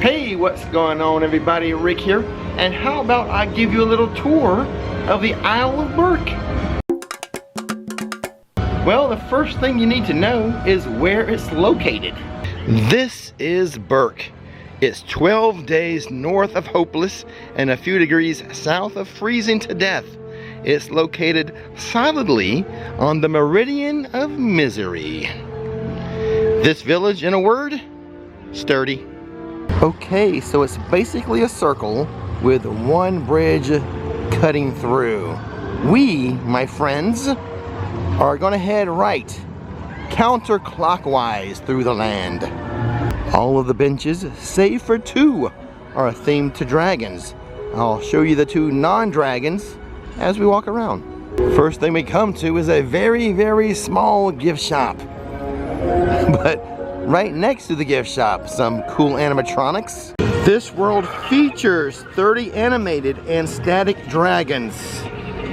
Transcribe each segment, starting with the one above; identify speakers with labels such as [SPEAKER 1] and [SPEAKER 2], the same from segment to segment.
[SPEAKER 1] Hey, what's going on everybody? Rick here. And how about I give you a little tour of the Isle of Berk? Well, the first thing you need to know is where it's located. This is Berk. It's 12 days north of hopeless and a few degrees south of freezing to death. It's located solidly on the meridian of misery. This village, in a word, sturdy. Okay, so it's basically a circle with one bridge cutting through. We, my friends, are gonna head right, counterclockwise through the land. All of the benches, save for two, are themed to dragons. I'll show you the two non-dragons as we walk around. First thing we come to is a very, very small gift shop. But right next to the gift shop, some cool animatronics. This world features 30 animated and static dragons,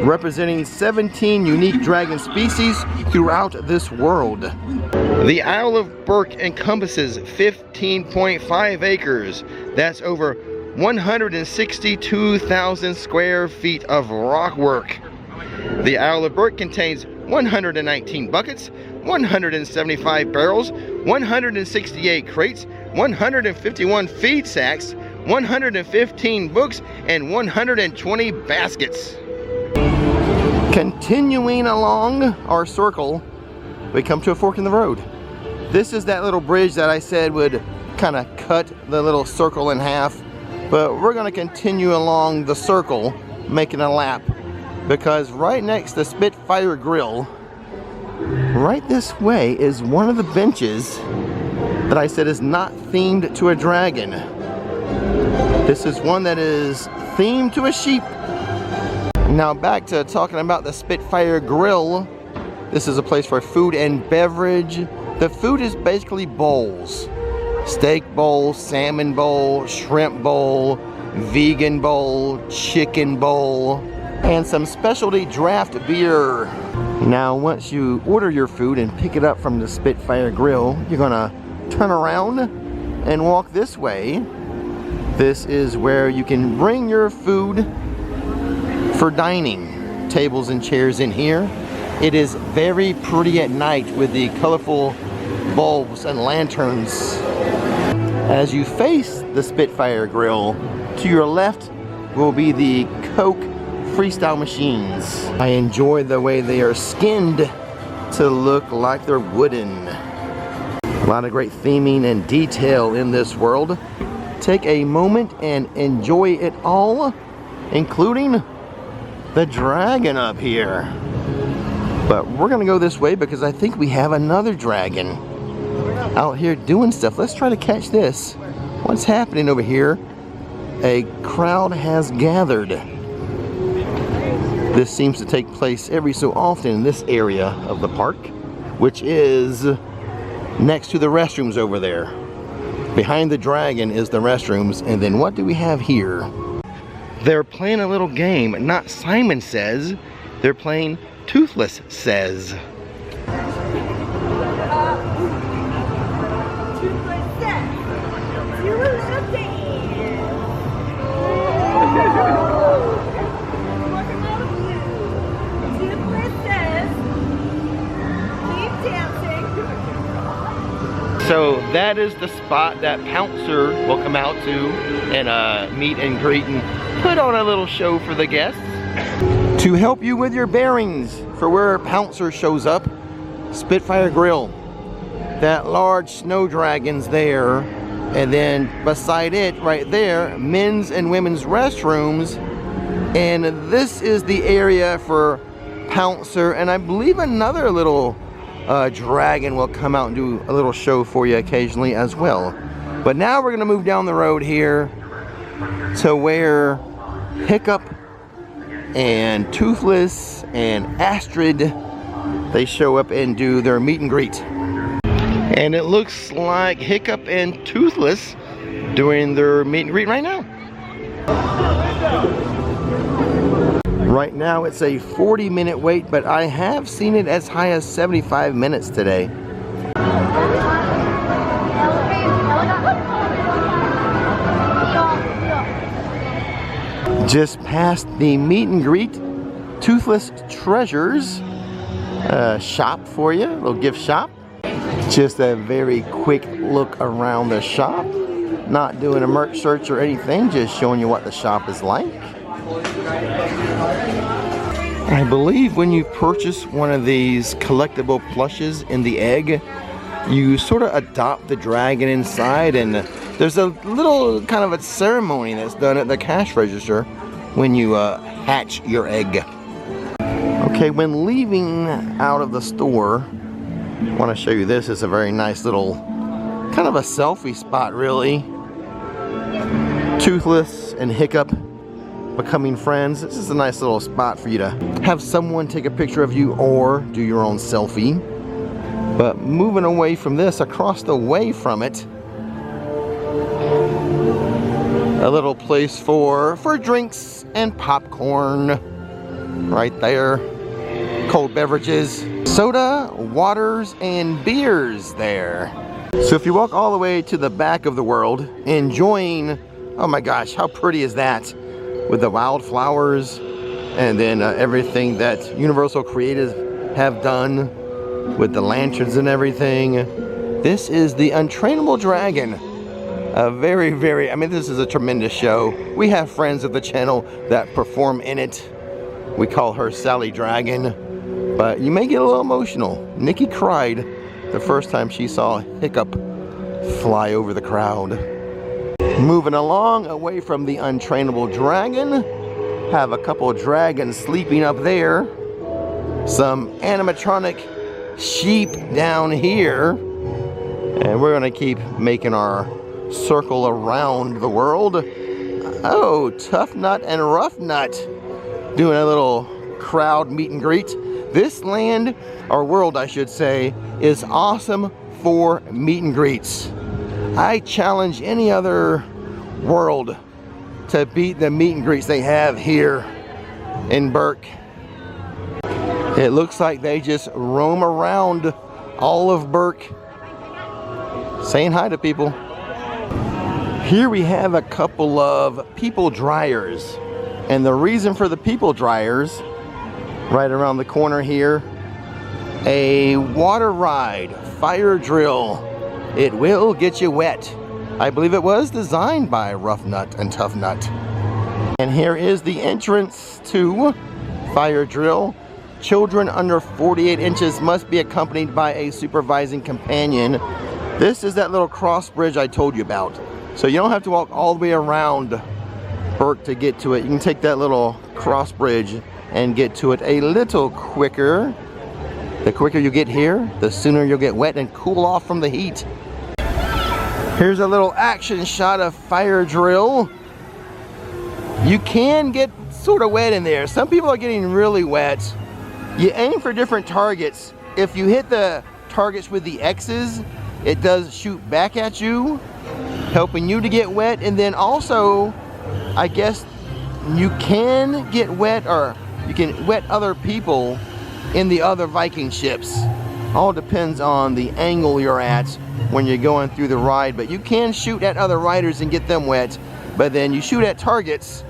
[SPEAKER 1] representing 17 unique dragon species throughout this world. The Isle of Berk encompasses 15.5 acres. That's over 162,000 square feet of rockwork. The Isle of Berk contains 119 buckets, 175 barrels, 168 crates, 151 feed sacks, 115 books, and 120 baskets. Continuing along our circle, we come to a fork in the road. This is that little bridge that I said would kind of cut the little circle in half, but we're going to continue along the circle, making a lap, because right next to Spitfire Grill, right this way, is one of the benches that I said is not themed to a dragon. This is one that is themed to a sheep. Now back to talking about the Spitfire Grill. This is a place for food and beverage. The food is basically bowls. Steak bowl, salmon bowl, shrimp bowl, vegan bowl, chicken bowl, and some specialty draft beer. Now once you order your food and pick it up from the Spitfire Grill, you're gonna turn around and walk this way. This is where you can bring your food for dining. Tables and chairs in here. It is very pretty at night with the colorful bulbs and lanterns. As you face the Spitfire Grill, to your left will be the Coke freestyle machines. I enjoy the way they are skinned to look like they're wooden. A lot of great theming and detail in this world. Take a moment and enjoy it all, including the dragon up here. But we're gonna go this way because I think we have another dragon out here doing stuff. Let's try to catch this. What's happening over here? A crowd has gathered. This seems to take place every so often in this area of the park, which is next to the restrooms over there. Behind the dragon is the restrooms, and then what do we have here? They're playing a little game. Not Simon Says, they're playing Toothless Says. So that is the spot that Pouncer will come out to and meet and greet and put on a little show for the guests. To help you with your bearings for where Pouncer shows up, Spitfire Grill. That large snow dragon's there, and then beside it, right there, men's and women's restrooms. And this is the area for Pouncer, and I believe another little dragon will come out and do a little show for you occasionally as well. But now we're gonna move down the road here to where Hiccup and Toothless and Astrid, they show up and do their meet and greet. And it looks like Hiccup and Toothless doing their meet and greet right now. Right now it's a 40-minute wait, but I have seen it as high as 75 minutes today. Just past the meet and greet Toothless Treasures shop for you, a little gift shop. Just a very quick look around the shop. Not doing a merch search or anything, just showing you what the shop is like. I believe when you purchase one of these collectible plushes in the egg, you sort of adopt the dragon inside, and there's a little kind of a ceremony that's done at the cash register when you hatch your egg. Okay, when leaving out of the store, I want to show you this. It's a very nice little kind of a selfie spot, really. Toothless and Hiccup becoming friends. This is a nice little spot for you to have someone take a picture of you or do your own selfie. But moving away from this, across the way from it, a little place for drinks and popcorn right there. Cold beverages, soda, waters, and beers there. So if you walk all the way to the back of the world, enjoying, oh my gosh, how pretty is that? With the wildflowers and then everything that Universal Creatives have done with the lanterns and everything. This is the Untrainable Dragon. A very, I mean, this is a tremendous show. We have friends of the channel that perform in it. We call her Sally Dragon, but you may get a little emotional. Nikki cried the first time she saw Hiccup fly over the crowd. Moving along away from the Untrainable Dragon, have a couple of dragons sleeping up there. Some animatronic sheep down here. And we're gonna keep making our circle around the world. Oh, Tough Nut and Rough Nut doing a little crowd meet and greet. This land, or world I should say, is awesome for meet and greets. I challenge any other world to beat the meet and greets they have here in Berk. It looks like they just roam around all of Berk saying hi to people. Here we have a couple of people dryers, and the reason for the people dryers, right around the corner here, a water ride, fire drill. It will get you wet. I believe it was designed by Rough Nut and Tough Nut. And here is the entrance to Fire Drill. Children under 48 inches must be accompanied by a supervising companion. This is that little cross bridge I told you about. So you don't have to walk all the way around Berk to get to it. You can take that little cross bridge and get to it a little quicker. The quicker you get here, the sooner you'll get wet and cool off from the heat. Here's a little action shot of Fire Drill. You can get sort of wet in there. Some people are getting really wet. You aim for different targets. If you hit the targets with the X's, it does shoot back at you, helping you to get wet. And then also, I guess you can get wet, or you can wet other people in the other Viking ships. All depends on the angle you're at when you're going through the ride, but you can shoot at other riders and get them wet. But then you shoot at targets,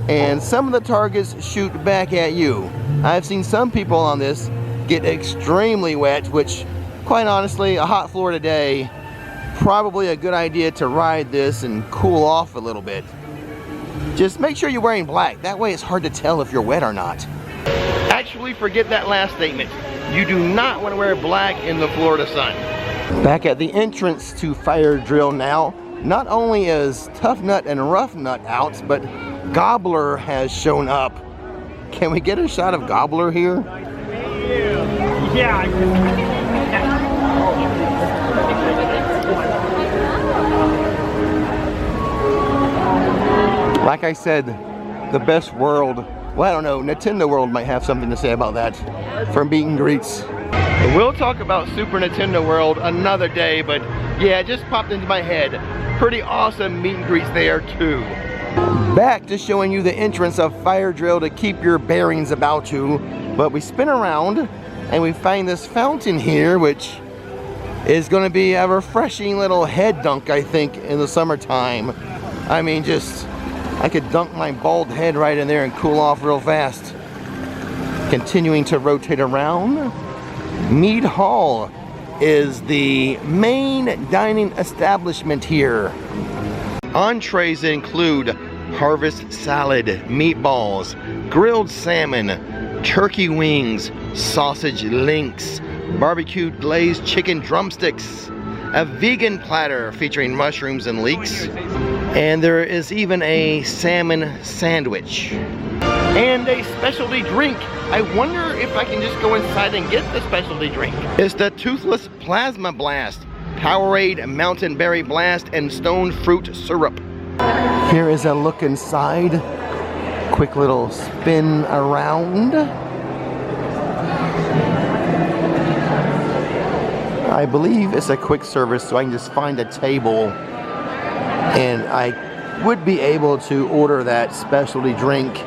[SPEAKER 1] and some of the targets shoot back at you. I've seen some people on this get extremely wet, which, quite honestly, a hot Florida day, probably a good idea to ride this and cool off a little bit. Just make sure you're wearing black. That way it's hard to tell if you're wet or not. Actually, forget that last statement. You do not want to wear black in the Florida sun. Back at the entrance to Fire Drill now, not only is Tough Nut and Rough Nut out, but Gobbler has shown up. Can we get a shot of Gobbler here?
[SPEAKER 2] Yeah.
[SPEAKER 1] Like I said, the best world, well, I don't know, Nintendo World might have something to say about that from meet and greets. We'll talk about Super Nintendo World another day, but yeah, it just popped into my head. Pretty awesome meet and greets there too. Back to showing you the entrance of Fire Drill to keep your bearings about you, but we spin around and we find this fountain here, which is going to be a refreshing little head dunk, I think, in the summertime. I mean, just I could dunk my bald head right in there and cool off real fast. Continuing to rotate around, Mead Hall is the main dining establishment here. Entrees include harvest salad, meatballs, grilled salmon, turkey wings, sausage links, barbecued glazed chicken drumsticks, a vegan platter featuring mushrooms and leeks, and there is even a salmon sandwich. And a specialty drink. I wonder if I can just go inside and get the specialty drink. It's the Toothless Plasma Blast, Powerade Mountain Berry Blast, and Stone Fruit Syrup. Here is a look inside. Quick little spin around. I believe it's a quick service, so I can just find a table and I would be able to order that specialty drink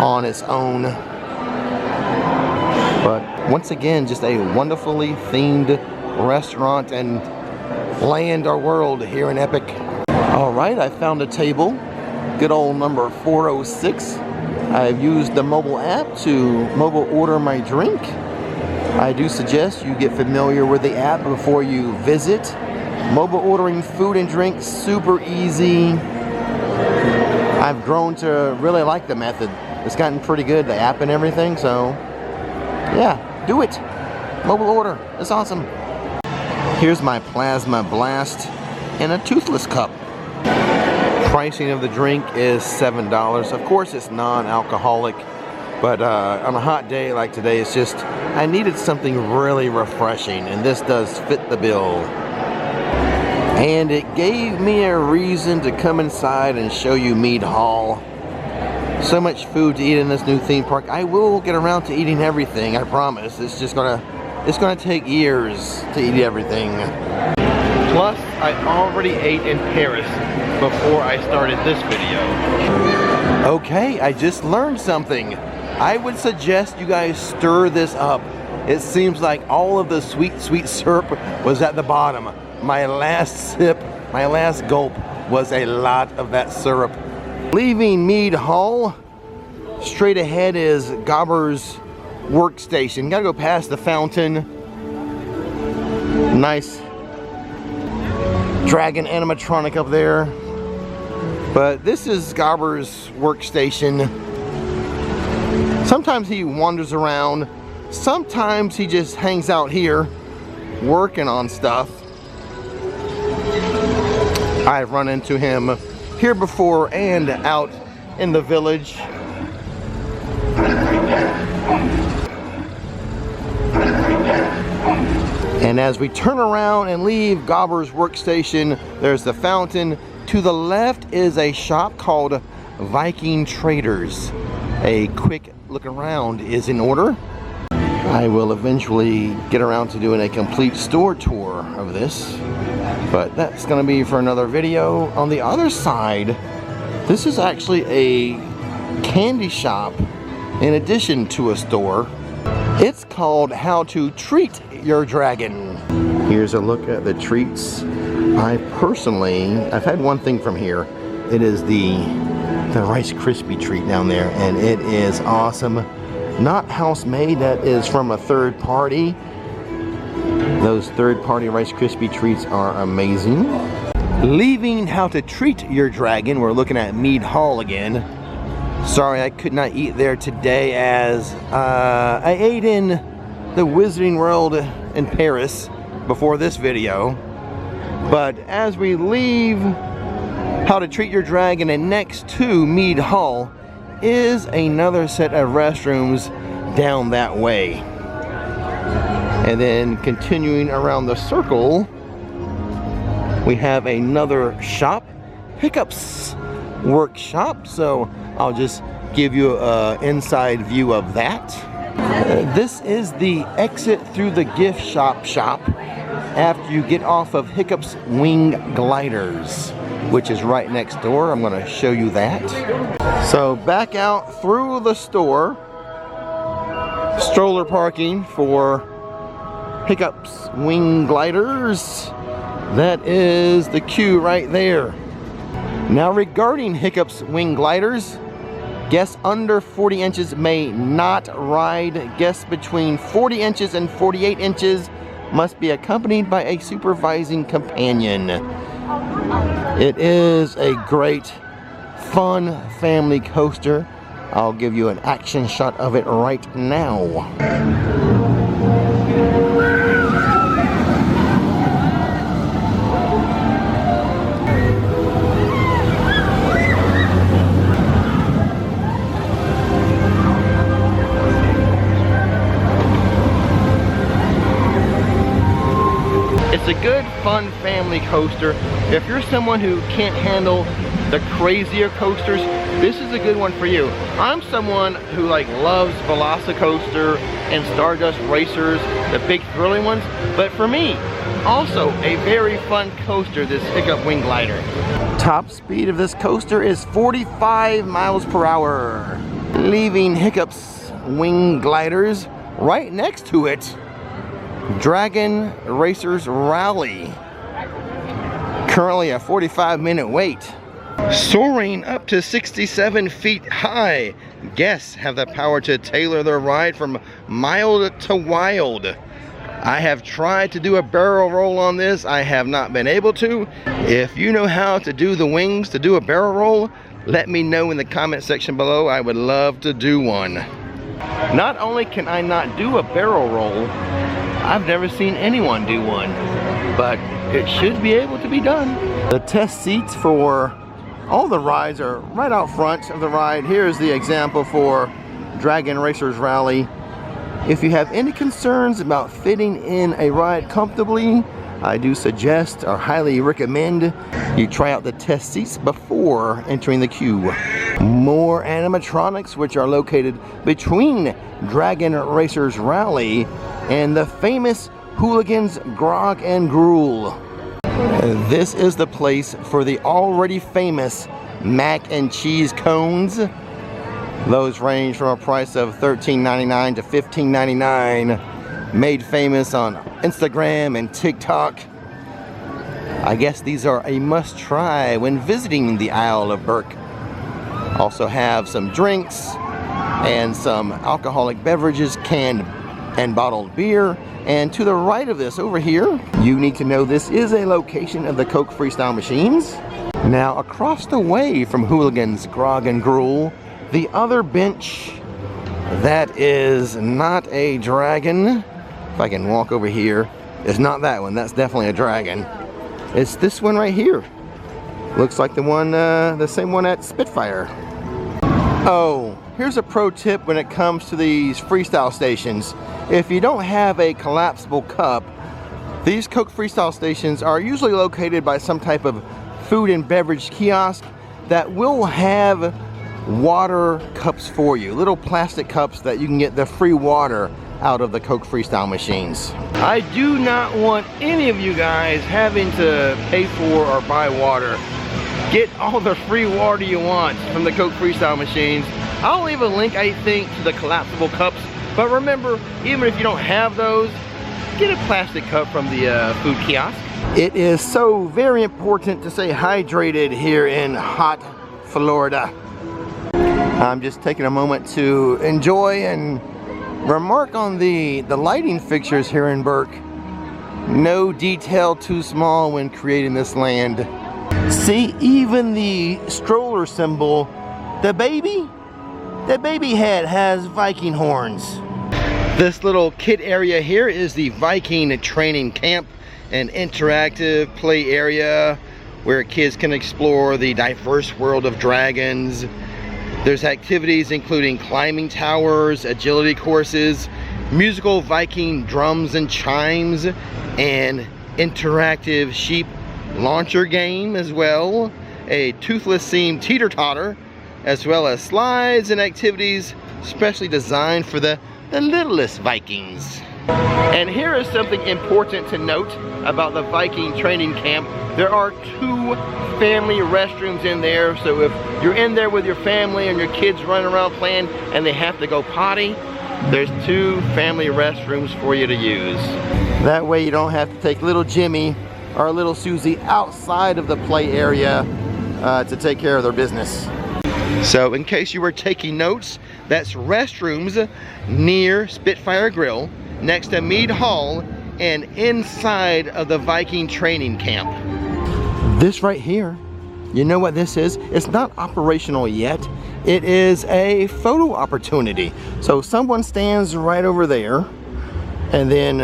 [SPEAKER 1] on its own. But once again, just a wonderfully themed restaurant and land or world here in Epic. Alright, I found a table. Good old number 406. I've used the mobile app to mobile order my drink. I do suggest you get familiar with the app before you visit. Mobile ordering food and drink, super easy. I've grown to really like the method. It's gotten pretty good, the app and everything, so yeah, do it. Mobile order, it's awesome. Here's my Plasma Blast in a toothless cup. Pricing of the drink is $7. Of course it's non-alcoholic, but on a hot day like today, it's just, I needed something really refreshing, and this does fit the bill. And it gave me a reason to come inside and show you Mead Hall. So much food to eat in this new theme park. I will get around to eating everything, I promise. It's just it's gonna take years to eat everything. Plus, I already ate in Paris before I started this video. Okay, I just learned something. I would suggest you guys stir this up. It seems like all of the sweet, sweet syrup was at the bottom. My last sip, my last gulp was a lot of that syrup. Leaving Mead Hall, straight ahead is Gobber's workstation. Gotta go past the fountain. Nice dragon animatronic up there. But this is Gobber's workstation. Sometimes he wanders around. Sometimes he just hangs out here working on stuff. I've run into him here before and out in the village. And as we turn around and leave Gobber's workstation, there's the fountain. To the left is a shop called Viking Traders. A quick look around is in order. I will eventually get around to doing a complete store tour of this, but that's going to be for another video. On the other side, this is actually a candy shop in addition to a store. It's called How to Treat Your Dragon. Here's a look at the treats. I've had one thing from here. It is the Rice Krispie treat down there, and it is awesome. Not house made, that is from a third party. Those third party Rice Krispie treats are amazing. Leaving How to Treat Your Dragon, we're looking at Mead Hall again. Sorry I could not eat there today, as I ate in the Wizarding World in Paris before this video. But as we leave How to Treat Your Dragon, and next to Mead Hall is another set of restrooms down that way. And then continuing around the circle, we have another shop, Hiccup's Workshop. So I'll just give you an inside view of that. This is the exit through the gift shop after you get off of Hiccup's Wing Gliders, which is right next door. I'm going to show you that. So back out through the store, stroller parking for Hiccup's Wing Gliders. That is the queue right there. Now regarding Hiccup's wing gliders, guests under 40 inches may not ride. Guests between 40 inches and 48 inches must be accompanied by a supervising companion. It is a great, fun family coaster. I'll give you an action shot of it right now. It's a good, fun family coaster. If you're someone who can't handle the crazier coasters, this is a good one for you. I'm someone who loves Velocicoaster and Stardust Racers, the big thrilling ones. But for me, also a very fun coaster, this Hiccup Wing Glider. Top speed of this coaster is 45 miles per hour. Leaving Hiccup's Wing Gliders, right next to it, Dragon Racers Rally. Currently a 45-minute wait. Soaring up to 67 feet high, guests have the power to tailor their ride from mild to wild. I have tried to do a barrel roll on this. I have not been able to. If you know how to do the wings to do a barrel roll, let me know in the comment section below. I would love to do one. Not only can I not do a barrel roll, I've never seen anyone do one, but it should be able to be done. The test seats for all the rides are right out front of the ride. Here's the example for Dragon Racers Rally. If you have any concerns about fitting in a ride comfortably, I do suggest or highly recommend you try out the test seats before entering the queue. More animatronics, which are located between Dragon Racers Rally and the famous Hooligans Grog and Gruel. This is the place for the already famous mac and cheese cones. Those range from a price of $13.99 to $15.99. Made famous on Instagram and TikTok. I guess these are a must-try when visiting the Isle of Berk. Also have some drinks and some alcoholic beverages, canned and bottled beer. And to the right of this over here, you need to know this is a location of the Coke Freestyle machines. Now across the way from Hooligans Grog and Gruel, the other bench that is not a dragon, if I can walk over here, is not that one. That's definitely a dragon. It's this one right here. Looks like the one, the same one at Spitfire. Oh, here's a pro tip when it comes to these freestyle stations. If you don't have a collapsible cup, these Coke Freestyle stations are usually located by some type of food and beverage kiosk that will have water cups for you. Little plastic cups that you can get the free water out of the Coke Freestyle machines. I do not want any of you guys having to pay for or buy water. Get all the free water you want from the Coke Freestyle machines. I'll leave a link, I think, to the collapsible cups. But remember, even if you don't have those, get a plastic cup from the food kiosk. It is so very important to stay hydrated here in hot Florida. I'm just taking a moment to enjoy and remark on the lighting fixtures here in Berk. No detail too small when creating this land. See, even the stroller symbol, the baby head has Viking horns. This little kid area here is the Viking training camp, an interactive play area where kids can explore the diverse world of dragons. There's activities including climbing towers, agility courses, musical Viking drums and chimes, and interactive sheep launcher game as well, a toothless themed teeter-totter, as well as slides and activities specially designed for the littlest Vikings. And here is something important to note about the Viking training camp. There are 2 family restrooms in there, so if you're in there with your family and your kids running around playing and they have to go potty, there's 2 family restrooms for you to use. That way you don't have to take little Jimmy or little Susie outside of the play area to take care of their business. So in case you were taking notes, that's restrooms near Spitfire Grill, next to Mead Hall, and inside of the Viking training camp. This right here, you know what this is? It's not operational yet. It is a photo opportunity. So someone stands right over there, and then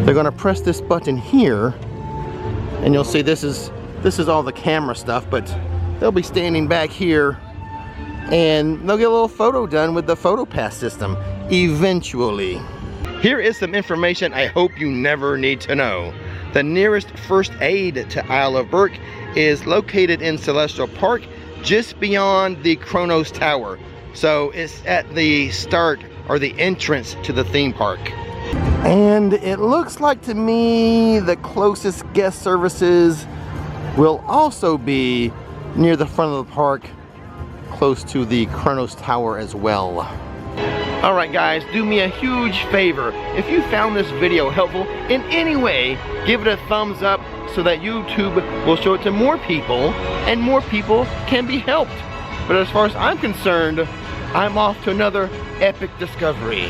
[SPEAKER 1] they're gonna press this button here, and you'll see this is all the camera stuff, but they'll be standing back here and they'll get a little photo done with the PhotoPass system eventually. Here is some information I hope you never need to know. The nearest first aid to Isle of Berk is located in Celestial Park, just beyond the Kronos Tower. So it's at the start or the entrance to the theme park. And it looks like to me the closest guest services will also be near the front of the park, close to the Kronos Tower as well. Alright guys, do me a huge favor. If you found this video helpful in any way, give it a thumbs up so that YouTube will show it to more people and more people can be helped. But as far as I'm concerned, I'm off to another epic discovery.